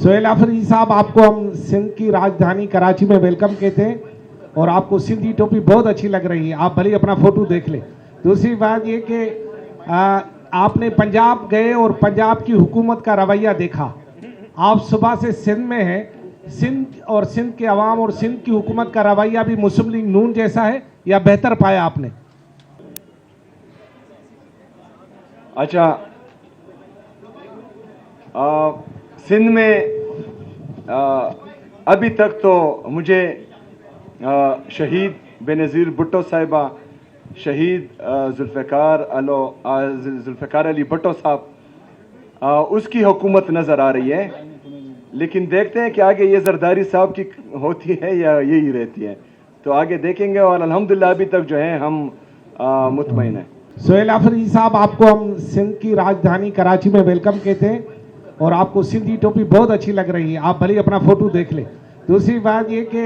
सोहेल आफरीदी साहब, आपको हम सिंध की राजधानी कराची में वेलकम कहते हैं और आपको सिंधी टोपी बहुत अच्छी लग रही है। आप भले ही अपना फोटो देख लें। दूसरी बात ये कि आपने पंजाब गए और पंजाब की हुकूमत का रवैया देखा। आप सुबह से सिंध में हैं, सिंध और सिंध के अवाम और सिंध की हुकूमत का रवैया भी मुस्लिम लीग नून जैसा है या बेहतर पाया आपने? अच्छा, सिंध में अभी तक तो मुझे शहीद बेनज़ीर भुट्टो साहिबा, शहीद जुल्फ़िकार अली भुट्टो साहब उसकी हुकूमत नज़र आ रही है, लेकिन देखते हैं कि आगे ये जरदारी साहब की होती है या यही रहती है, तो आगे देखेंगे। और अल्हम्दुलिल्लाह अभी तक जो है हम मुतमईन हैं। सोहेल आफरीदी साहब, आपको हम सिंध की राजधानी कराची में वेलकम कहते हैं और आपको सिंधी टोपी बहुत अच्छी लग रही है। आप भले ही अपना फोटो देख लें। दूसरी बात ये कि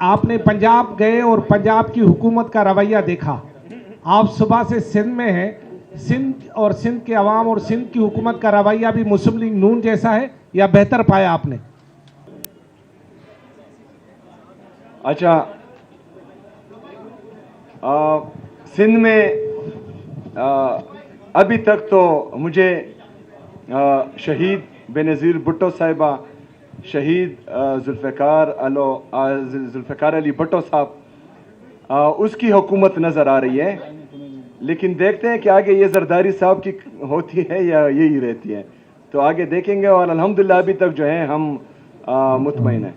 आपने पंजाब गए और पंजाब की हुकूमत का रवैया देखा। आप सुबह से सिंध में हैं, सिंध और सिंध के अवाम और सिंध की हुकूमत का रवैया भी मुस्लिम लीग नून जैसा है या बेहतर पाया आपने? अच्छा, सिंध में अभी तक तो मुझे शहीद बेनज़ीर भुट्टो साहिबा, शहीद जुल्फ़िकार अली भुट्टो साहब उसकी हुकूमत नज़र आ रही है, लेकिन देखते हैं कि आगे ये जरदारी साहब की होती है या यही रहती है, तो आगे देखेंगे। और अल्हम्दुलिल्लाह अभी तक जो है हम मुतमईन हैं।